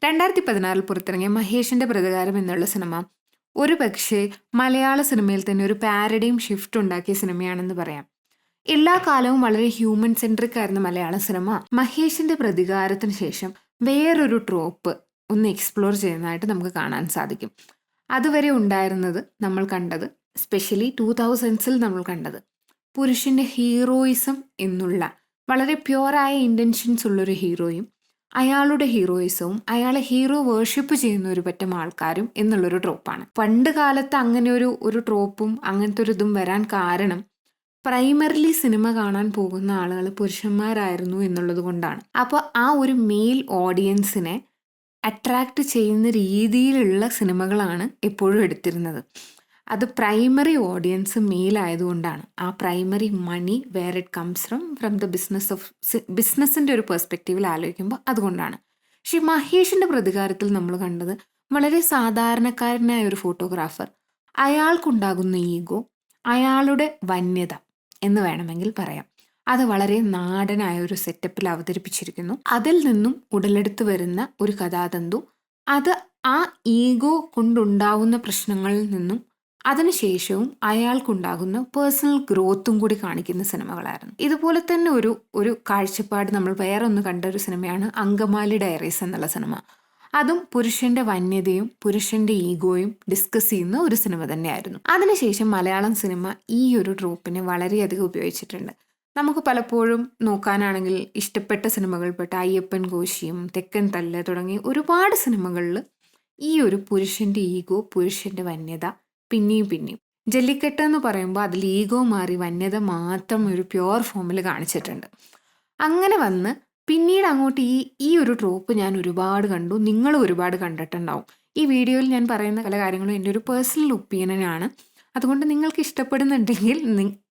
2016 പുറത്തിറങ്ങിയ മഹേഷിന്റെ പ്രതികാരം എന്നുള്ള സിനിമ ഒരു പക്ഷേ മലയാള സിനിമയിൽ തന്നെ ഒരു പാരഡൈം ഷിഫ്റ്റ് ഉണ്ടാക്കിയ സിനിമയാണെന്ന് പറയാം. എല്ലാ കാലവും വളരെ ഹ്യൂമൻ സെൻട്രിക് ആയിരുന്ന മലയാള സിനിമ മഹേഷിന്റെ പ്രതികാരത്തിന് ശേഷം വേറൊരു ട്രോപ്പ് ഒന്ന് എക്സ്പ്ലോർ ചെയ്യുന്നതായിട്ട് നമുക്ക് കാണാൻ സാധിക്കും. അതുവരെ ഉണ്ടായിരുന്നത് നമ്മൾ കണ്ടത്, സ്പെഷ്യലി 2000s നമ്മൾ കണ്ടത്, പുരുഷന്റെ ഹീറോയിസം എന്നുള്ള വളരെ പ്യുവറായ ഇൻറ്റൻഷൻസ് ഉള്ളൊരു ഹീറോയും അയാളുടെ ഹീറോയിസവും അയാളെ ഹീറോ വേർഷിപ്പ് ചെയ്യുന്ന ഒരു പറ്റം ആൾക്കാരും എന്നുള്ളൊരു ട്രോപ്പാണ്. പണ്ട് കാലത്ത് അങ്ങനെ ഒരു ട്രോപ്പും അങ്ങനത്തെ ഒരു ഇതും വരാൻ കാരണം പ്രൈമറിലി സിനിമ കാണാൻ പോകുന്ന ആളുകൾ പുരുഷന്മാരായിരുന്നു എന്നുള്ളത് കൊണ്ടാണ്. അപ്പോൾ ആ ഒരു മെയിൽ ഓഡിയൻസിനെ അട്രാക്റ്റ് ചെയ്യുന്ന രീതിയിലുള്ള സിനിമകളാണ് എപ്പോഴും എടുത്തിരുന്നത്. അത് പ്രൈമറി ഓഡിയൻസ് മെയിൽ ആയതുകൊണ്ടാണ്. ആ primary money where it comes from the ബിസിനസ്സിൻ്റെ ഒരു പെർസ്പെക്റ്റീവിൽ ആലോചിക്കുമ്പോൾ അതുകൊണ്ടാണ്. പക്ഷേ മഹേഷിൻ്റെ പ്രതികാരത്തിൽ നമ്മൾ കണ്ടത് വളരെ സാധാരണക്കാരനായ ഒരു ഫോട്ടോഗ്രാഫർ, അയാൾക്കുണ്ടാകുന്ന ഈഗോ, അയാളുടെ വന്യത എന്ന് വേണമെങ്കിൽ പറയാം, അത് വളരെ നാടനായ ഒരു സെറ്റപ്പിൽ അവതരിപ്പിച്ചിരിക്കുന്നു. അതിൽ നിന്നും ഉടലെടുത്ത് വരുന്ന ഒരു കഥാതന്തു, അത് ആ ഈഗോ കൊണ്ടുണ്ടാവുന്ന പ്രശ്നങ്ങളിൽ നിന്നും അതിനുശേഷവും അയാൾക്കുണ്ടാകുന്ന പേഴ്സണൽ ഗ്രോത്തും കൂടി കാണിക്കുന്ന സിനിമകളായിരുന്നു. ഇതുപോലെ തന്നെ ഒരു കാഴ്ചപ്പാട് നമ്മൾ വേറെ ഒന്ന് കണ്ട ഒരു സിനിമയാണ് അങ്കമാലി ഡയറീസ് എന്നുള്ള സിനിമ. അതും പുരുഷന്റെ വന്യതയും പുരുഷന്റെ ഈഗോയും ഡിസ്കസ് ചെയ്യുന്ന ഒരു സിനിമ തന്നെയായിരുന്നു. അതിനുശേഷം മലയാളം സിനിമ ഈ ഒരു ട്രോപ്പിനെ വളരെയധികം ഉപയോഗിച്ചിട്ടുണ്ട്. നമുക്ക് പലപ്പോഴും നോക്കാനാണെങ്കിൽ ഇഷ്ടപ്പെട്ട സിനിമകൾപ്പെട്ട അയ്യപ്പൻ കോശിയും തെക്കൻ തല്ല് തുടങ്ങി ഒരുപാട് സിനിമകളിൽ ഈ ഒരു പുരുഷന്റെ ഈഗോ, പുരുഷന്റെ വന്യത പിന്നെയും ജല്ലിക്കെട്ട് എന്ന് പറയുമ്പോൾ അതിൽ ഈഗോ മാറി വന്യത മാത്രം ഒരു പ്യുവർ ഫോമിൽ കാണിച്ചിട്ടുണ്ട്. അങ്ങനെ വന്ന് പിന്നീട് അങ്ങോട്ട് ഈ ഒരു ട്രോപ്പ് ഞാൻ ഒരുപാട് കണ്ടു, നിങ്ങൾ ഒരുപാട് കണ്ടിട്ടുണ്ടാവും. ഈ വീഡിയോയിൽ ഞാൻ പറയുന്ന പല കാര്യങ്ങളും എൻ്റെ ഒരു പേഴ്സണൽ ഒപ്പീനിയനാണ്. അതുകൊണ്ട് നിങ്ങൾക്ക്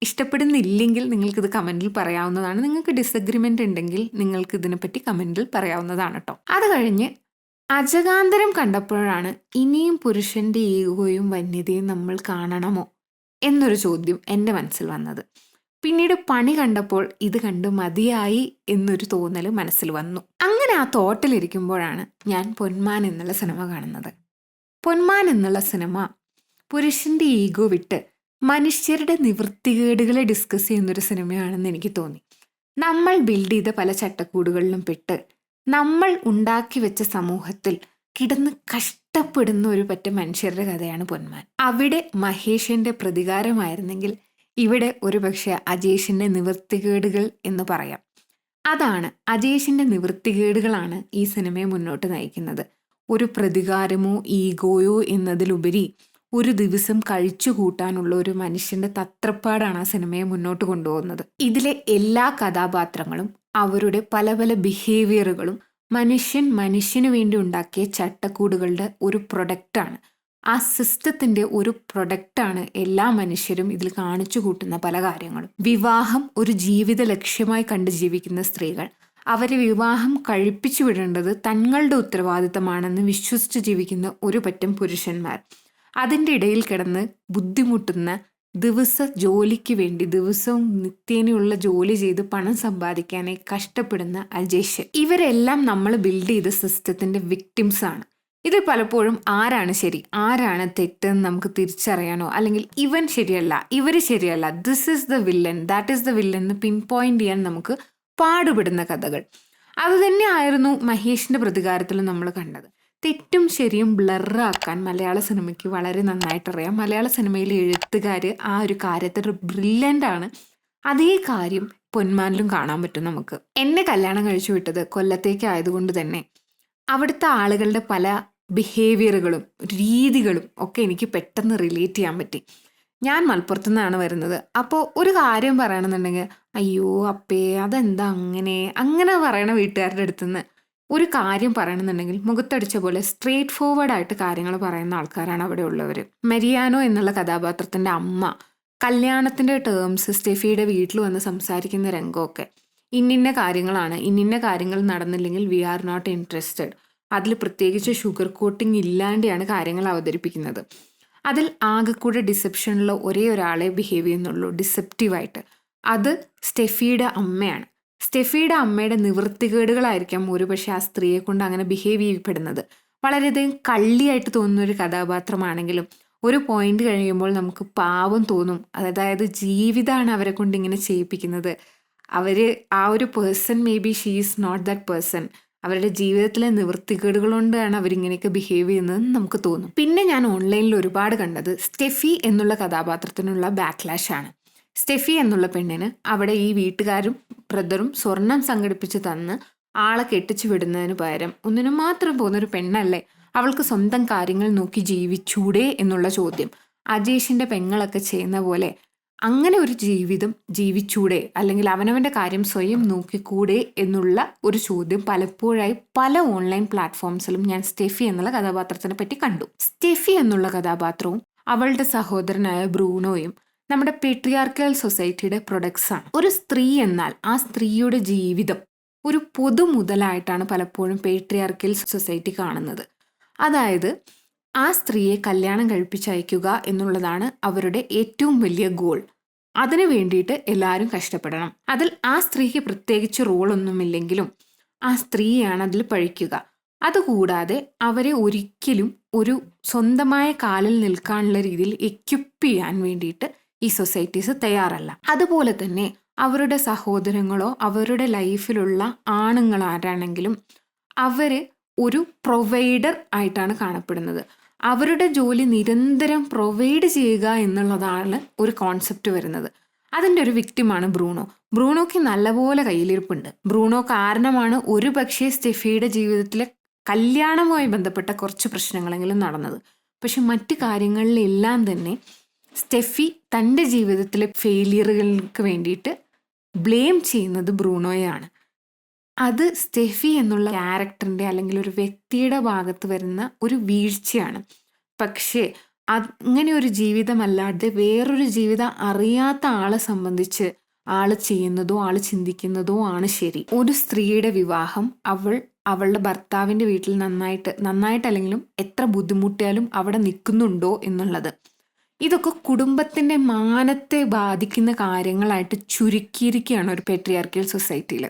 ഇഷ്ടപ്പെടുന്നില്ലെങ്കിൽ നിങ്ങൾക്കിത് കമൻറ്റിൽ പറയാവുന്നതാണ്. നിങ്ങൾക്ക് ഡിസഗ്രിമെൻ്റ് ഉണ്ടെങ്കിൽ നിങ്ങൾക്ക് ഇതിനെപ്പറ്റി കമൻറ്റിൽ പറയാവുന്നതാണ് കേട്ടോ. അത് കഴിഞ്ഞ് അജകാന്തരം കണ്ടപ്പോഴാണ് ഇനിയും പുരുഷന്റെ ഈഗോയും വന്യതയും നമ്മൾ കാണണമോ എന്നൊരു ചോദ്യം എൻ്റെ മനസ്സിൽ വന്നത്. പിന്നീട് പണി കണ്ടപ്പോൾ ഇത് കണ്ട് മതിയായി എന്നൊരു തോന്നൽ മനസ്സിൽ വന്നു. അങ്ങനെ ആ തോട്ടിലിരിക്കുമ്പോഴാണ് ഞാൻ പൊന്മാൻ എന്നുള്ള സിനിമ കാണുന്നത്. പൊന്മാൻ എന്നുള്ള സിനിമ പുരുഷന്റെ ഈഗോ വിട്ട് മനുഷ്യരുടെ നിവൃത്തികേടുകളെ ഡിസ്കസ് ചെയ്യുന്നൊരു സിനിമയാണെന്ന് എനിക്ക് തോന്നി. നമ്മൾ ബിൽഡ് ചെയ്ത പല ചട്ടക്കൂടുകളിലും പെട്ട് നമ്മൾ ഉണ്ടാക്കി വെച്ച സമൂഹത്തിൽ കിടന്ന് കഷ്ടപ്പെടുന്ന ഒരു പറ്റം മനുഷ്യരുടെ കഥയാണ് പൊന്മാൻ. അവിടെ മഹേഷിന്റെ പ്രതികാരമായിരുന്നെങ്കിൽ ഇവിടെ ഒരുപക്ഷെ അജേഷിന്റെ നിവൃത്തികേടുകൾ എന്ന് പറയാം. അതാണ്, അജേഷിന്റെ നിവൃത്തികേടുകളാണ് ഈ സിനിമയെ മുന്നോട്ട് നയിക്കുന്നത്. ഒരു പ്രതികാരമോ ഈഗോയോ എന്നതിലുപരി ഒരു ദിവസം കഴിച്ചു കൂട്ടാനുള്ള ഒരു മനുഷ്യന്റെ തത്രപ്പാടാണ് ആ സിനിമയെ മുന്നോട്ട് കൊണ്ടുപോകുന്നത്. ഇതിലെ എല്ലാ കഥാപാത്രങ്ങളും അവരുടെ പല പല ബിഹേവിയറുകളും മനുഷ്യന് വേണ്ടി ഉണ്ടാക്കിയ ചട്ടക്കൂടുകളുടെ ഒരു പ്രൊഡക്റ്റാണ്. ആ സിസ്റ്റത്തിന്റെ ഒരു പ്രൊഡക്റ്റാണ് എല്ലാ മനുഷ്യരും ഇതിൽ കാണിച്ചു കൂട്ടുന്ന പല കാര്യങ്ങളും. വിവാഹം ഒരു ജീവിത ലക്ഷ്യമായി കണ്ട് ജീവിക്കുന്ന സ്ത്രീകൾ, അവരെ വിവാഹം കഴിപ്പിച്ചു വിടേണ്ടത് തങ്ങളുടെ ഉത്തരവാദിത്തമാണെന്ന് വിശ്വസിച്ച് ജീവിക്കുന്ന ഒരു പറ്റം പുരുഷന്മാർ, അതിൻ്റെ ഇടയിൽ കിടന്ന് ബുദ്ധിമുട്ടുന്ന, ജോലിക്ക് വേണ്ടി ദിവസവും നിത്യേനയുള്ള ജോലി ചെയ്ത് പണം സമ്പാദിക്കാനായി കഷ്ടപ്പെടുന്ന അജേഷ്, ഇവരെല്ലാം നമ്മൾ ബിൽഡ് ചെയ്ത സിസ്റ്റത്തിന്റെ വിക്ടിംസ് ആണ്. ഇത് പലപ്പോഴും ആരാണ് ശരി ആരാണ് തെറ്റെന്ന് നമുക്ക് തിരിച്ചറിയാനോ അല്ലെങ്കിൽ ഇവൻ ശരിയല്ല ഇവർ ശരിയല്ല, this is the villain that is the villain എന്ന് പിൻ പോയിന്റ് ചെയ്യാൻ നമുക്ക് പാടുപെടുന്ന കഥകൾ. അതുതന്നെ ആയിരുന്നു മഹേഷിന്റെ പ്രതികാരത്തിലും നമ്മൾ കണ്ടത്. തെറ്റും ശരിയും ബ്ലറാക്കാൻ മലയാള സിനിമയ്ക്ക് വളരെ നന്നായിട്ടറിയാം. മലയാള സിനിമയിലെ എഴുത്തുകാർ ആ ഒരു കാര്യത്തിൽ ബ്രില്യൻ്റ് ആണ്. അതേ കാര്യം പൊന്മാനിലും കാണാൻ പറ്റും നമുക്ക്. എന്നെ കല്യാണം കഴിച്ചു വിട്ടത് കൊല്ലത്തേക്ക് ആയതുകൊണ്ട് തന്നെ അവിടുത്തെ ആളുകളുടെ പല ബിഹേവിയറുകളും രീതികളും ഒക്കെ എനിക്ക് പെട്ടെന്ന് റിലേറ്റ് ചെയ്യാൻ പറ്റി. ഞാൻ മലപ്പുറത്തു നിന്നാണ് വരുന്നത്. അപ്പോൾ ഒരു കാര്യം പറയണമെന്നുണ്ടെങ്കിൽ അയ്യോ അപ്പേ അതെന്താ അങ്ങനെ പറയണ വീട്ടുകാരുടെ അടുത്തുനിന്ന് ഒരു കാര്യം പറയണമെന്നുണ്ടെങ്കിൽ മുഖത്തടിച്ച പോലെ സ്ട്രേറ്റ് ഫോർവേഡായിട്ട് കാര്യങ്ങൾ പറയുന്ന ആൾക്കാരാണ് അവിടെ ഉള്ളവർ. മരിയാനോ എന്നുള്ള കഥാപാത്രത്തിൻ്റെ അമ്മ കല്യാണത്തിൻ്റെ ടേംസ് സ്റ്റെഫിയുടെ വീട്ടിൽ വന്ന് സംസാരിക്കുന്ന രംഗമൊക്കെ ഇന്നിന്ന കാര്യങ്ങളാണ്, ഇന്നിന്ന കാര്യങ്ങൾ നടന്നില്ലെങ്കിൽ വി ആർ നോട്ട് ഇൻട്രസ്റ്റഡ്, അതിൽ പ്രത്യേകിച്ച് ഷുഗർ കോട്ടിങ് ഇല്ലാണ്ടാണ് കാര്യങ്ങൾ അവതരിപ്പിക്കുന്നത്. അതിൽ ആകെക്കൂടെ ഡിസെപ്ഷനുള്ള ഒരേ ഒരാളെ ബിഹേവ് ചെയ്യുന്നുള്ളൂ ഡിസെപ്റ്റീവായിട്ട്. അത് സ്റ്റെഫിയുടെ അമ്മയാണ്. സ്റ്റെഫിയുടെ അമ്മയുടെ നിവൃത്തികേടുകളായിരിക്കാം ഒരുപക്ഷെ ആ സ്ത്രീയെ കൊണ്ട് അങ്ങനെ ബിഹേവ് ചെയ്യപ്പെടുന്നത്. വളരെയധികം കള്ളിയായിട്ട് തോന്നുന്ന ഒരു കഥാപാത്രമാണെങ്കിലും ഒരു പോയിന്റ് കഴിയുമ്പോൾ നമുക്ക് പാവം തോന്നും. അതായത് ജീവിതമാണ് അവരെ കൊണ്ട് ഇങ്ങനെ ചെയ്യിപ്പിക്കുന്നത്. ആ ഒരു person may be she is not that person. അവരുടെ ജീവിതത്തിലെ നിവൃത്തികേടുകൾ കൊണ്ടാണ് അവരിങ്ങനെയൊക്കെ ബിഹേവ് ചെയ്യുന്നതെന്ന് നമുക്ക് തോന്നും. പിന്നെ ഞാൻ ഓൺലൈനിൽ ഒരുപാട് കണ്ടത് സ്റ്റെഫി എന്നുള്ള കഥാപാത്രത്തിനുള്ള ബാക്ക്ലാഷ് ആണ്. സ്റ്റെഫി എന്നുള്ള പെണ്ണിന് അവിടെ ഈ വീട്ടുകാരും ബ്രദറും സ്വർണം സംഘടിപ്പിച്ച് തന്ന് ആളെ കെട്ടിച്ചു വിടുന്നതിന് പകരം ഒന്നിനു മാത്രം പോകുന്നൊരു പെണ്ണല്ലേ, അവൾക്ക് സ്വന്തം കാര്യങ്ങൾ നോക്കി ജീവിച്ചൂടെ എന്നുള്ള ചോദ്യം. അജേഷിന്റെ പെങ്ങളൊക്കെ ചെയ്യുന്ന പോലെ അങ്ങനെ ഒരു ജീവിതം ജീവിച്ചൂടെ, അല്ലെങ്കിൽ അവനവന്റെ കാര്യം സ്വയം നോക്കിക്കൂടെ എന്നുള്ള ഒരു ചോദ്യം പലപ്പോഴായി പല ഓൺലൈൻ പ്ലാറ്റ്ഫോംസിലും ഞാൻ സ്റ്റെഫി എന്നുള്ള കഥാപാത്രത്തിനെ പറ്റി കണ്ടു. സ്റ്റെഫി എന്നുള്ള കഥാപാത്രവും അവളുടെ സഹോദരനായ ബ്രൂണോയും നമ്മുടെ പേട്രിയാർക്കൽ സൊസൈറ്റിയുടെ പ്രൊഡക്ട്സ് ആണ്. ഒരു സ്ത്രീ എന്നാൽ ആ സ്ത്രീയുടെ ജീവിതം ഒരു പൊതു മുതലായിട്ടാണ് പലപ്പോഴും പേട്രിയാർക്കൽ സൊസൈറ്റി കാണുന്നത്. അതായത് ആ സ്ത്രീയെ കല്യാണം കഴിപ്പിച്ചയക്കുക എന്നുള്ളതാണ് അവരുടെ ഏറ്റവും വലിയ ഗോൾ. അതിനു വേണ്ടിയിട്ട് എല്ലാവരും കഷ്ടപ്പെടണം. അതിൽ ആ സ്ത്രീക്ക് പ്രത്യേകിച്ച് റോളൊന്നുമില്ലെങ്കിലും ആ സ്ത്രീയാണ് അതിൽ പഴിക്കുക. അതുകൂടാതെ അവരെ ഒരിക്കലും ഒരു സ്വന്തമായ കാലിൽ നിൽക്കാനുള്ള രീതിയിൽ എക്യുപ്പ് ചെയ്യാൻ വേണ്ടിയിട്ട് ഈ സൊസൈറ്റീസ് തയ്യാറല്ല. അതുപോലെ തന്നെ അവരുടെ സഹോദരങ്ങളോ അവരുടെ ലൈഫിലുള്ള ആണുങ്ങൾ ആരാണെങ്കിലും അവര് ഒരു പ്രൊവൈഡർ ആയിട്ടാണ് കാണപ്പെടുന്നത്. അവരുടെ ജോലി നിരന്തരം പ്രൊവൈഡ് ചെയ്യുക എന്നുള്ളതാണ് ഒരു കോൺസെപ്റ്റ് വരുന്നത്. അതിൻ്റെ ഒരു വിക്ടിമാണ് ബ്രൂണോ. ബ്രൂണോയ്ക്ക് നല്ലപോലെ കയ്യിലിരിപ്പുണ്ട്. ബ്രൂണോ കാരണമാണ് ഒരു പക്ഷേ സ്റ്റെഫിയുടെ ജീവിതത്തിലെ കല്യാണവുമായി ബന്ധപ്പെട്ട കുറച്ച് പ്രശ്നങ്ങളെങ്കിലും നടന്നത്. പക്ഷെ മറ്റു കാര്യങ്ങളിലെല്ലാം തന്നെ സ്റ്റെഫി തൻ്റെ ജീവിതത്തിലെ ഫെയിലിയറുകൾക്ക് വേണ്ടിയിട്ട് ബ്ലെയിം ചെയ്യുന്നത് ബ്രൂണോയാണ്. അത് സ്റ്റെഫി എന്നുള്ള ക്യാരക്ടറിൻ്റെ അല്ലെങ്കിൽ ഒരു വ്യക്തിയുടെ ഭാഗത്ത് വരുന്ന ഒരു വീഴ്ചയാണ്. പക്ഷേ അങ്ങനെ ഒരു ജീവിതമല്ലാതെ വേറൊരു ജീവിതം അറിയാത്ത ആളെ സംബന്ധിച്ച് ആള് ചെയ്യുന്നതോ ആള് ചിന്തിക്കുന്നതോ ആണ് ശരി. ഒരു സ്ത്രീയുടെ വിവാഹം അവളുടെ ഭർത്താവിൻ്റെ വീട്ടിൽ നന്നായിട്ടല്ലെങ്കിലും എത്ര ബുദ്ധിമുട്ടിയാലും അവിടെ നിൽക്കുന്നുണ്ടോ എന്നുള്ളത്, ഇതൊക്കെ കുടുംബത്തിൻ്റെ മാനത്തെ ബാധിക്കുന്ന കാര്യങ്ങളായിട്ട് ചുരുക്കിയിരിക്കുകയാണ് ഒരു പേട്രിയാർക്കൽ സൊസൈറ്റിയിൽ.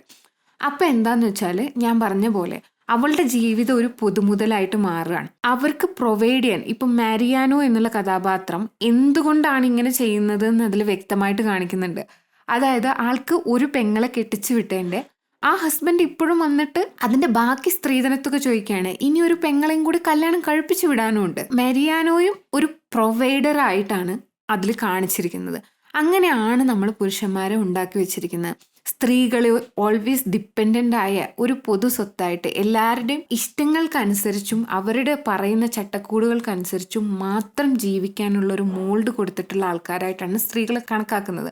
അപ്പം എന്താന്ന് വെച്ചാൽ ഞാൻ പറഞ്ഞ പോലെ അവളുടെ ജീവിതം ഒരു പൊതുമുതലായിട്ട് മാറുകയാണ്. അവർക്ക് പ്രൊവൈഡ് ചെയ്യാൻ ഇപ്പം മാരിയാനോ എന്നുള്ള കഥാപാത്രം എന്തുകൊണ്ടാണ് ഇങ്ങനെ ചെയ്യുന്നത് എന്ന് അതിൽ വ്യക്തമായിട്ട് കാണിക്കുന്നുണ്ട്. അതായത് ആൾക്ക് ഒരു പെങ്ങളെ കെട്ടിച്ചു വിട്ടതിൻ്റെ ആ ഹസ്ബൻഡ് ഇപ്പോഴും വന്നിട്ട് അതിന്റെ ബാക്കി സ്ത്രീധനത്തൊക്കെ ചോദിക്കുകയാണ്. ഇനി ഒരു പെങ്ങളെയും കൂടി കല്യാണം കഴിപ്പിച്ചു വിടാനും ഉണ്ട്. മാരിയാനോയും ഒരു പ്രൊവൈഡർ ആയിട്ടാണ് അതിൽ കാണിച്ചിരിക്കുന്നത്. അങ്ങനെയാണ് നമ്മൾ പുരുഷന്മാരെ ഉണ്ടാക്കി വെച്ചിരിക്കുന്നത്. സ്ത്രീകളെ ഓൾവേസ് ഡിപ്പെൻഡൻ്റ് ആയ ഒരു പൊതു സ്വത്തായിട്ട് എല്ലാവരുടെയും ഇഷ്ടങ്ങൾക്കനുസരിച്ചും അവരുടെ പറയുന്ന ചട്ടക്കൂടുകൾക്കനുസരിച്ചും മാത്രം ജീവിക്കാനുള്ള ഒരു മോൾഡ് കൊടുത്തിട്ടുള്ള ആൾക്കാരായിട്ടാണ് സ്ത്രീകളെ കണക്കാക്കുന്നത്.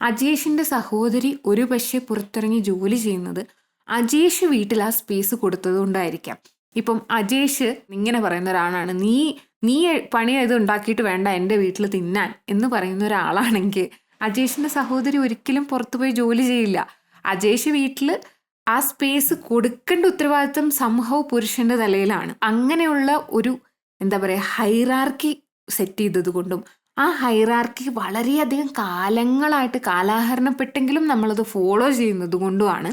അജേഷിൻ്റെ സഹോദരി ഒരു പക്ഷേ പുറത്തിറങ്ങി ജോലി ചെയ്യുന്നത് അജേഷ് വീട്ടിൽ ആ സ്പേസ് കൊടുത്തത് കൊണ്ടായിരിക്കാം. ഇപ്പം അജേഷ് ഇങ്ങനെ പറയുന്ന ഒരാളാണ്, നീ പണി ഇത് ഉണ്ടാക്കിയിട്ട് വേണ്ട എൻ്റെ വീട്ടിൽ തിന്നാൻ എന്ന് പറയുന്ന ഒരാളാണെങ്കിൽ അജേഷിൻ്റെ സഹോദരി ഒരിക്കലും പുറത്തുപോയി ജോലി ചെയ്യില്ല. അജേഷ് വീട്ടിൽ ആ സ്പേസ് കൊടുക്കേണ്ട ഉത്തരവാദിത്വം സംഭവം പുരുഷന്റെ തലയിലാണ്. അങ്ങനെയുള്ള ഒരു ഹൈറാർക്കി സെറ്റ് ചെയ്തത് കൊണ്ടും ആ ഹൈറാർക്കി വളരെയധികം കാലങ്ങളായിട്ട് കാലാഹരണപ്പെട്ടെങ്കിലും നമ്മളത് ഫോളോ ചെയ്യുന്നത് കൊണ്ടുമാണ്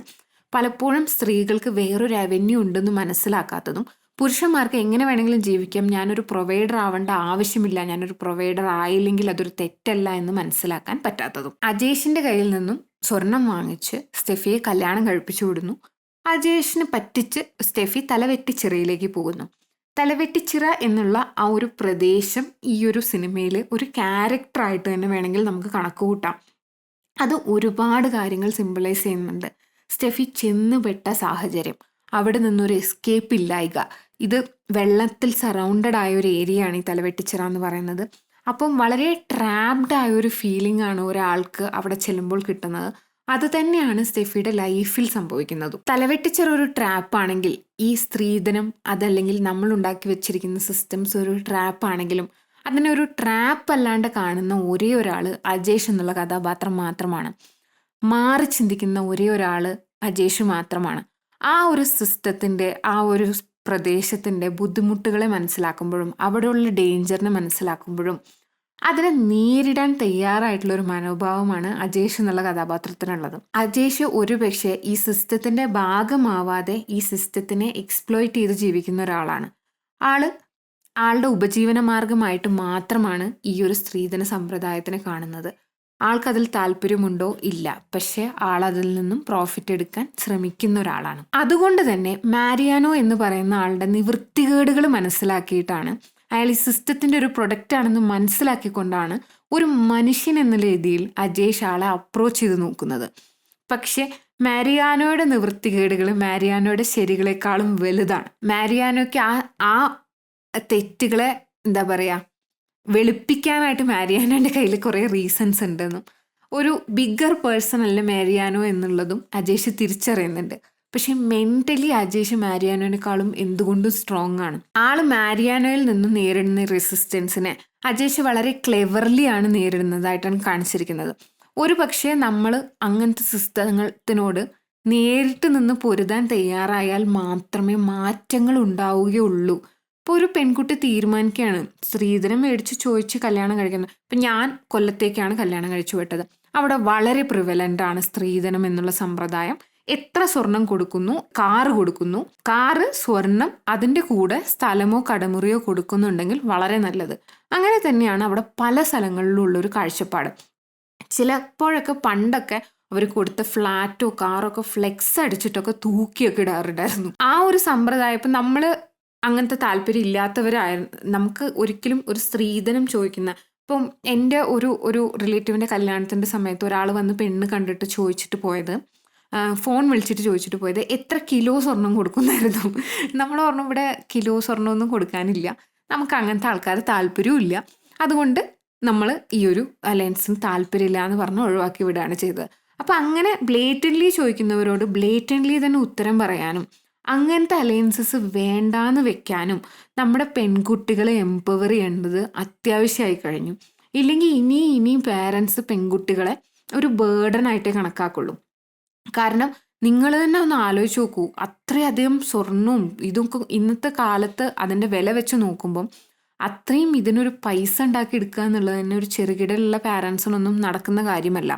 പലപ്പോഴും സ്ത്രീകൾക്ക് വേറൊരു അവന്യൂ ഉണ്ടെന്ന് മനസ്സിലാക്കാത്തതും പുരുഷന്മാർക്ക് എങ്ങനെ വേണമെങ്കിലും ജീവിക്കാം, ഞാനൊരു പ്രൊവൈഡർ ആവേണ്ട ആവശ്യമില്ല, ഞാനൊരു പ്രൊവൈഡർ ആയില്ലെങ്കിൽ അതൊരു തെറ്റല്ല എന്ന് മനസ്സിലാക്കാൻ പറ്റാത്തതും. അജേഷിന്റെ കയ്യിൽ നിന്നും സ്വർണം വാങ്ങിച്ച് സ്റ്റെഫിയെ കല്യാണം കഴിപ്പിച്ചു വിടുന്നു. അജേഷിനെ പറ്റിച്ച് സ്റ്റെഫി തലവെട്ടിച്ചിറയിലേക്ക് പോകുന്നു. തലവെട്ടിച്ചിറ എന്നുള്ള ആ ഒരു പ്രദേശം ഈ ഒരു സിനിമയിൽ ഒരു ക്യാരക്ടറായിട്ട് തന്നെ വേണമെങ്കിൽ നമുക്ക് കണക്ക് കൂട്ടാം. അത് ഒരുപാട് കാര്യങ്ങൾ സിംബലൈസ് ചെയ്യുന്നുണ്ട്. സ്റ്റെഫി ചെന്നുപെട്ട സാഹചര്യം, അവിടെ നിന്നൊരു എസ്കേപ്പ് ഇല്ലായിക, ഇത് വെള്ളത്തിൽ സറൗണ്ടഡ് ആയ ഒരു ഏരിയ ആണ് ഈ തലവെട്ടിച്ചിറ എന്ന് പറയുന്നത്. അപ്പം വളരെ ട്രാപ്ഡ് ആയ ഒരു ഫീലിംഗ് ആണ് ഒരാൾക്ക് അവിടെ ചെല്ലുമ്പോൾ കിട്ടുന്നത്. അത് തന്നെയാണ് സ്റ്റെഫിയുടെ ലൈഫിൽ സംഭവിക്കുന്നതും. തലവെട്ടിച്ചിറ ഒരു ട്രാപ്പാണെങ്കിൽ ഈ സ്ത്രീധനം അതല്ലെങ്കിൽ നമ്മൾ ഉണ്ടാക്കി വെച്ചിരിക്കുന്ന സിസ്റ്റംസ് ഒരു ട്രാപ്പാണെങ്കിലും അതിനെ ഒരു ട്രാപ്പ് അല്ലാണ്ട് കാണുന്ന ഒരേ ഒരാൾ അജേഷ് എന്നുള്ള കഥാപാത്രം മാത്രമാണ്. മാറി ചിന്തിക്കുന്ന ഒരേ ഒരാൾ അജേഷ് മാത്രമാണ്. ആ ഒരു സിസ്റ്റത്തിൻ്റെ ആ ഒരു പ്രദേശത്തിൻ്റെ ബുദ്ധിമുട്ടുകളെ മനസ്സിലാക്കുമ്പോഴും അവിടെയുള്ള ഡേഞ്ചറിനെ മനസ്സിലാക്കുമ്പോഴും അതിനെ നേരിടാൻ തയ്യാറായിട്ടുള്ള ഒരു മനോഭാവമാണ് അജേഷ് എന്നുള്ള കഥാപാത്രത്തിനുള്ളത്. അജേഷ് ഒരുപക്ഷെ ഈ സിസ്റ്റത്തിന്റെ ഭാഗമാവാതെ ഈ സിസ്റ്റത്തിനെ എക്സ്പ്ലോയിറ്റ് ചെയ്ത് ജീവിക്കുന്ന ഒരാളാണ്. ആളുടെ ഉപജീവന മാർഗമായിട്ട് മാത്രമാണ് ഈ ഒരു സ്ത്രീധന സമ്പ്രദായത്തിനെ കാണുന്നത്. ആൾക്കതിൽ താല്പര്യമുണ്ടോ? ഇല്ല. പക്ഷെ ആളതിൽ നിന്നും പ്രോഫിറ്റ് എടുക്കാൻ ശ്രമിക്കുന്ന ഒരാളാണ്. അതുകൊണ്ട് തന്നെ മാരിയാനോ എന്ന് പറയുന്ന ആളുടെ നിവൃത്തികേടുകൾ മനസ്സിലാക്കിയിട്ടാണ്, അയാൾ ഈ സിസ്റ്റത്തിന്റെ ഒരു പ്രൊഡക്റ്റ് ആണെന്ന് മനസ്സിലാക്കിക്കൊണ്ടാണ് ഒരു മനുഷ്യൻ എന്ന രീതിയിൽ അജേഷ് ആളെ അപ്രോച്ച് ചെയ്ത് നോക്കുന്നത്. പക്ഷെ മാരിയാനോയുടെ നിവൃത്തികേടുകൾ മാരിയാനോയുടെ ശരികളെക്കാളും വലുതാണ്. മാരിയാനോയ്ക്ക് ആ തെറ്റുകളെ എന്താ പറയുക, വെളുപ്പിക്കാനായിട്ട് മാരിയാനോന്റെ കയ്യിൽ കുറേ റീസൺസ് ഉണ്ടെന്നും ഒരു ബിഗ്ഗർ പേഴ്സൺ അല്ല മാരിയാനോ എന്നുള്ളതും അജേഷ് തിരിച്ചറിയുന്നുണ്ട്. പക്ഷെ മെന്റലി അജേഷ് മാരിയാനോനെക്കാളും എന്തുകൊണ്ടും സ്ട്രോങ് ആണ്. ആള് മാരിയാനോയിൽ നിന്നും നേരിടുന്ന റെസിസ്റ്റൻസിനെ അജേഷ് വളരെ ക്ലെവർലി ആണ് നേരിടുന്നതായിട്ടാണ് കാണിച്ചിരിക്കുന്നത്. ഒരു പക്ഷേ നമ്മൾ അങ്ങനത്തെ സിസ്റ്റത്തിനോട് നേരിട്ട് നിന്ന് പൊരുതാൻ തയ്യാറായാൽ മാത്രമേ മാറ്റങ്ങൾ ഉണ്ടാവുകയുള്ളൂ. ഇപ്പോൾ ഒരു പെൺകുട്ടി തീരുമാനിക്കുകയാണ് സ്ത്രീധനം മേടിച്ച് ചോദിച്ച് കല്യാണം കഴിക്കുന്നത്. ഇപ്പം ഞാൻ കൊല്ലത്തേക്കാണ് കല്യാണം കഴിച്ചു വിട്ടത്. അവിടെ വളരെ പ്രിവലൻ്റ് ആണ് സ്ത്രീധനം എന്നുള്ള സമ്പ്രദായം. എത്ര സ്വർണം കൊടുക്കുന്നു? കാറ് കൊടുക്കുന്നു. കാറ്, സ്വർണം, അതിൻ്റെ കൂടെ സ്ഥലമോ കടമുറിയോ കൊടുക്കുന്നുണ്ടെങ്കിൽ വളരെ നല്ലത്. അങ്ങനെ തന്നെയാണ് അവിടെ പല സ്ഥലങ്ങളിലും ഉള്ളൊരു കാഴ്ചപ്പാട്. ചിലപ്പോഴൊക്കെ പണ്ടൊക്കെ അവർ കൊടുത്ത ഫ്ലാറ്റോ കാറോ ഒക്കെ ഫ്ലെക്സ് അടിച്ചിട്ടൊക്കെ തൂക്കിയൊക്കെ ഇടാറുണ്ടായിരുന്നു. ആ ഒരു സമ്പ്രദായം ഇപ്പം നമ്മൾ അങ്ങനത്തെ താല്പര്യം ഇല്ലാത്തവരായിരുന്നു. നമുക്ക് ഒരിക്കലും ഒരു സ്ത്രീധനം ചോദിക്കുന്ന, ഇപ്പം എൻ്റെ ഒരു റിലേറ്റീവിൻ്റെ കല്യാണത്തിൻ്റെ സമയത്ത് ഒരാൾ വന്ന് പെണ്ണ് കണ്ടിട്ട് ചോദിച്ചിട്ട് പോയത്, ഫോൺ വിളിച്ചിട്ട് ചോദിച്ചിട്ട് പോയത് എത്ര കിലോ സ്വർണം കൊടുക്കുന്നായിരുന്നു. നമ്മൾ പറഞ്ഞു ഇവിടെ കിലോ സ്വർണ്ണമൊന്നും കൊടുക്കാനില്ല, നമുക്ക് അങ്ങനത്തെ ആൾക്കാർ താല്പര്യവും ഇല്ല, അതുകൊണ്ട് നമ്മൾ ഈ ഒരു അലയൻസിന് താല്പര്യമില്ല എന്ന് പറഞ്ഞ് ഒഴിവാക്കി വിടുകയാണ് ചെയ്തത്. അപ്പം അങ്ങനെ ബ്ലേറ്റൻ്റ്ലി ചോദിക്കുന്നവരോട് ബ്ലേറ്റൻ്റ്ലി തന്നെ ഉത്തരം പറയാനും അങ്ങനത്തെ അലയൻസസ് വേണ്ടാന്ന് വെക്കാനും നമ്മുടെ പെൺകുട്ടികളെ എംപവർ ചെയ്യേണ്ടത് അത്യാവശ്യമായി കഴിഞ്ഞു. ഇല്ലെങ്കിൽ ഇനിയും പേരൻസ് പെൺകുട്ടികളെ ഒരു ബേർഡനായിട്ടേ കണക്കാക്കുള്ളൂ. കാരണം നിങ്ങൾ തന്നെ ഒന്ന് ആലോചിച്ച് നോക്കൂ, അത്രയധികം സ്വർണവും ഇതൊക്കെ ഇന്നത്തെ കാലത്ത് അതിൻ്റെ വില വെച്ച് നോക്കുമ്പം അത്രയും ഇതിനൊരു പൈസ ഉണ്ടാക്കി എടുക്കുക എന്നുള്ളത് തന്നെ ഒരു ചെറുകിടയിലുള്ള പാരൻസിനൊന്നും നടക്കുന്ന കാര്യമല്ല.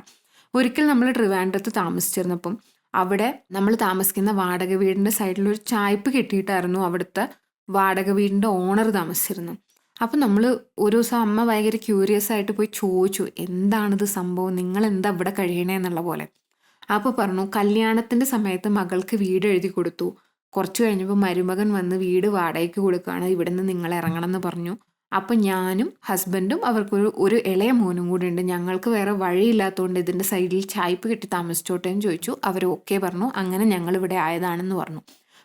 ഒരിക്കൽ നമ്മൾ ട്രിവാൻഡ്രത്ത് താമസിച്ചിരുന്നപ്പം അവിടെ നമ്മൾ താമസിക്കുന്ന വാടക വീടിൻ്റെ സൈഡിലൊരു ചായ്പ് കെട്ടിയിട്ടായിരുന്നു അവിടുത്തെ വാടക വീടിൻ്റെ ഓണർ താമസിച്ചിരുന്നു. അപ്പം നമ്മൾ ഒരു ദിവസം അമ്മ ഭയങ്കര ക്യൂരിയസ് ആയിട്ട് പോയി ചോദിച്ചു, എന്താണിത് സംഭവം, നിങ്ങൾ എന്താ ഇവിടെ കഴിയണേ എന്നുള്ള പോലെ. അപ്പോൾ പറഞ്ഞു, കല്യാണത്തിൻ്റെ സമയത്ത് മകൾക്ക് വീട് എഴുതി കൊടുത്തു, കുറച്ച് കഴിഞ്ഞപ്പോൾ മരുമകൻ വന്ന് വീട് വാടകയ്ക്ക് കൊടുക്കുകയാണ്, ഇവിടെ നിന്ന് നിങ്ങൾ ഇറങ്ങണം എന്ന് പറഞ്ഞു. അപ്പം ഞാനും ഹസ്ബൻഡും അവർക്കൊരു ഇളയ മോനും കൂടി ഉണ്ട്, ഞങ്ങൾക്ക് വേറെ വഴിയില്ലാത്തതുകൊണ്ട് ഇതിൻ്റെ സൈഡിൽ ചായ്പ് കെട്ടി താമസിച്ചോട്ടെ എന്ന് ചോദിച്ചു. അവർ ഓക്കെ പറഞ്ഞു. അങ്ങനെ ഞങ്ങളിവിടെ ആയതാണെന്ന് പറഞ്ഞു.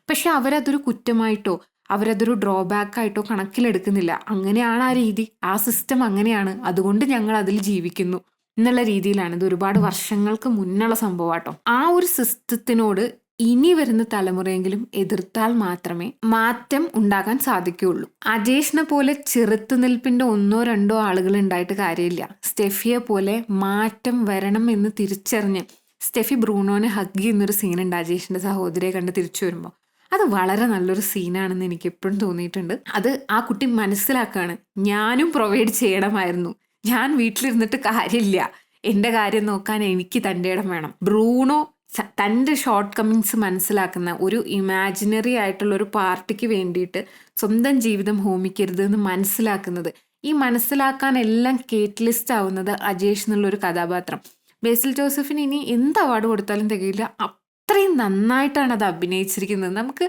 പക്ഷെ അവരതൊരു കുറ്റമായിട്ടോ അവരതൊരു ഡ്രോബാക്കായിട്ടോ കണക്കിലെടുക്കുന്നില്ല. അങ്ങനെയാണ് ആ രീതി, ആ സിസ്റ്റം അങ്ങനെയാണ്, അതുകൊണ്ട് ഞങ്ങൾ അതിൽ ജീവിക്കുന്നു എന്നുള്ള രീതിയിലാണ്. ഇത് ഒരുപാട് വർഷങ്ങൾക്ക് മുന്നുള്ള സംഭവമാട്ടോ. ആ ഒരു സിസ്റ്റത്തിനോട് ഇനി വരുന്ന തലമുറയെങ്കിലും എതിർത്താൽ മാത്രമേ മാറ്റം ഉണ്ടാക്കാൻ സാധിക്കുകയുള്ളൂ. അജേഷിനെ പോലെ ചെറുത്തുനിൽപ്പിന്റെ 1-2 ആളുകൾ ഉണ്ടായിട്ട് കാര്യമില്ല. സ്റ്റെഫിയെ പോലെ മാറ്റം വരണം എന്ന് തിരിച്ചറിഞ്ഞ് സ്റ്റെഫി ബ്രൂണോനെ ഹഗ് ചെയ്യുന്നൊരു സീനുണ്ട് അജേഷിന്റെ സഹോദരിയെ കണ്ട് തിരിച്ചു വരുമ്പോൾ. അത് വളരെ നല്ലൊരു സീനാണെന്ന് എനിക്ക് എപ്പോഴും തോന്നിയിട്ടുണ്ട്. അത് ആ കുട്ടി മനസ്സിലാക്കുകയാണ്, ഞാനും പ്രൊവൈഡ് ചെയ്യണമായിരുന്നു, ഞാൻ വീട്ടിലിരുന്നിട്ട് കാര്യമില്ല, എൻ്റെ കാര്യം നോക്കാൻ എനിക്ക് തൻ്റെ ഇടം വേണം. ബ്രൂണോ തൻ്റെ ഷോർട്ട് കമ്മിങ്സ് മനസ്സിലാക്കുന്ന ഒരു ഇമാജിനറി ആയിട്ടുള്ള ഒരു പാർട്ടിക്ക് വേണ്ടിയിട്ട് സ്വന്തം ജീവിതം ഹോമിക്കരുത് എന്ന് മനസ്സിലാക്കുന്നത്, ഈ മനസ്സിലാക്കാനെല്ലാം കേറ്റ്ലിസ്റ്റ് ആവുന്നത് അജേഷ് എന്നുള്ളൊരു കഥാപാത്രം. ബേസിൽ ജോസഫിന് ഇനി എന്ത് അവാർഡ് കൊടുത്താലും തികയില്ല, അത്രയും നന്നായിട്ടാണ് അത് അഭിനയിച്ചിരിക്കുന്നത്. നമുക്ക്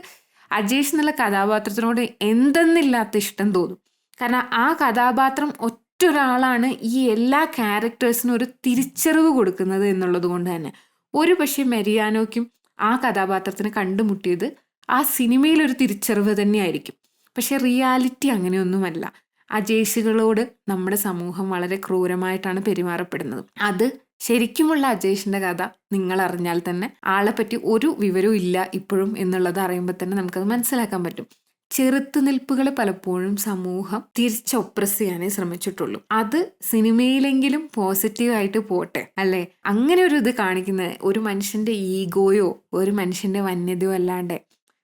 അജേഷ് എന്നുള്ള കഥാപാത്രത്തിനോട് എന്തെന്നില്ലാത്ത ഇഷ്ടം തോന്നും. കാരണം ആ കഥാപാത്രം ഒറ്റൊരാളാണ് ഈ എല്ലാ ക്യാരക്ടേഴ്സിനും ഒരു തിരിച്ചറിവ് കൊടുക്കുന്നത് എന്നുള്ളത് കൊണ്ട് തന്നെ ഒരു പക്ഷേ മെരിയാനോയ്ക്കും ആ കഥാപാത്രത്തിന് കണ്ടുമുട്ടിയത് ആ സിനിമയിലൊരു തിരിച്ചറിവ് തന്നെയായിരിക്കും. പക്ഷെ റിയാലിറ്റി അങ്ങനെയൊന്നുമല്ല. അജേഷുകളോട് നമ്മുടെ സമൂഹം വളരെ ക്രൂരമായിട്ടാണ് പെരുമാറപ്പെടുന്നത്. അത് ശരിക്കുമുള്ള അജേഷിന്റെ കഥ നിങ്ങൾ അറിഞ്ഞാൽ തന്നെ ആളെപ്പറ്റി ഒരു വിവരവും ഇല്ല ഇപ്പോഴും എന്നുള്ളത് അറിയുമ്പോൾ തന്നെ നമുക്കത് മനസ്സിലാക്കാൻ പറ്റും. ചെറുത്തുനിൽപ്പുകൾ പലപ്പോഴും സമൂഹം തിരിച്ചൊപ്രസ് ചെയ്യാനേ ശ്രമിച്ചിട്ടുള്ളൂ. അത് സിനിമയിലെങ്കിലും പോസിറ്റീവായിട്ട് പോട്ടെ, അല്ലേ? അങ്ങനെ ഒരു ഇത് കാണിക്കുന്നത് ഒരു മനുഷ്യന്റെ ഈഗോയോ ഒരു മനുഷ്യന്റെ വന്യതയോ അല്ലാണ്ട്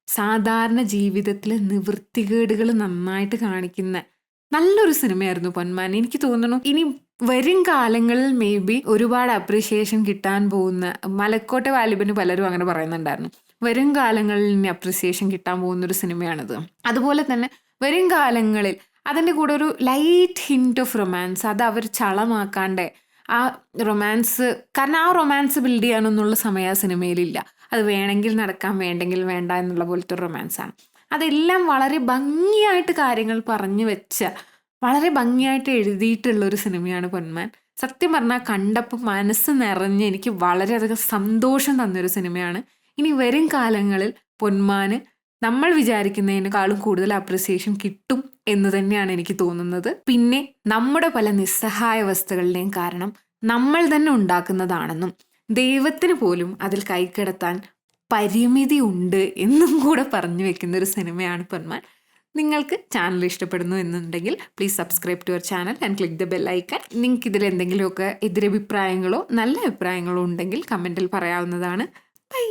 സാധാരണ ജീവിതത്തിലെ നിവൃത്തികേടുകൾ നന്നായിട്ട് കാണിക്കുന്ന നല്ലൊരു സിനിമയായിരുന്നു പൊന്മാൻ. എനിക്ക് തോന്നുന്നു ഇനി വരും കാലങ്ങളിൽ മേ ബി ഒരുപാട് അപ്രീഷിയേഷൻ കിട്ടാൻ പോകുന്ന, മലക്കോട്ടെ വാലിബന് പലരും അങ്ങനെ പറയുന്നുണ്ടായിരുന്നു, വരും കാലങ്ങളിൽ ഇനി അപ്രീസിയേഷൻ കിട്ടാൻ പോകുന്ന ഒരു സിനിമയാണിത്. അതുപോലെ തന്നെ വരും കാലങ്ങളിൽ അതിൻ്റെ കൂടെ ഒരു ലൈറ്റ് ഹിന്റ് ഓഫ് റൊമാൻസ്, അത് അവർ ചളമാക്കാണ്ട് ആ റൊമാൻസ്, കാരണം ആ റൊമാൻസ് ബിൽഡ് ചെയ്യാനൊന്നുള്ള സമയം ആ സിനിമയിലില്ല. അത് വേണമെങ്കിൽ നടക്കാം, വേണ്ടെങ്കിൽ വേണ്ട എന്നുള്ള പോലത്തെ ഒരു റൊമാൻസാണ്. അതെല്ലാം വളരെ ഭംഗിയായിട്ട് കാര്യങ്ങൾ പറഞ്ഞു വെച്ച, വളരെ ഭംഗിയായിട്ട് എഴുതിയിട്ടുള്ളൊരു സിനിമയാണ് പൊന്മാൻ. സത്യം പറഞ്ഞാൽ കണ്ടപ്പോൾ മനസ്സ് നിറഞ്ഞ് എനിക്ക് വളരെയധികം സന്തോഷം തന്നൊരു സിനിമയാണ്. ഇനി വരും കാലങ്ങളിൽ പൊന്മാന് നമ്മൾ വിചാരിക്കുന്നതിനേക്കാളും കൂടുതൽ അപ്രിസിയേഷൻ കിട്ടും എന്ന് തന്നെയാണ് എനിക്ക് തോന്നുന്നത്. പിന്നെ നമ്മുടെ പല നിസ്സഹായാവസ്ഥകളുടെയും കാരണം നമ്മൾ തന്നെ ഉണ്ടാക്കുന്നതാണെന്നും ദൈവത്തിന് പോലും അതിൽ കൈക്കടത്താൻ പരിമിതി ഉണ്ട് എന്നും കൂടെ പറഞ്ഞു വെക്കുന്ന ഒരു സിനിമയാണ് പൊന്മാൻ. നിങ്ങൾക്ക് ചാനൽ ഇഷ്ടപ്പെടുന്നു എന്നുണ്ടെങ്കിൽ please subscribe to our channel and click the bell icon. നിങ്ങൾക്ക് ഇതിൽ എന്തെങ്കിലുമൊക്കെ എതിരഭിപ്രായങ്ങളോ നല്ല അഭിപ്രായങ്ങളോ ഉണ്ടെങ്കിൽ കമൻറ്റിൽ പറയാവുന്നതാണ്. ബൈ.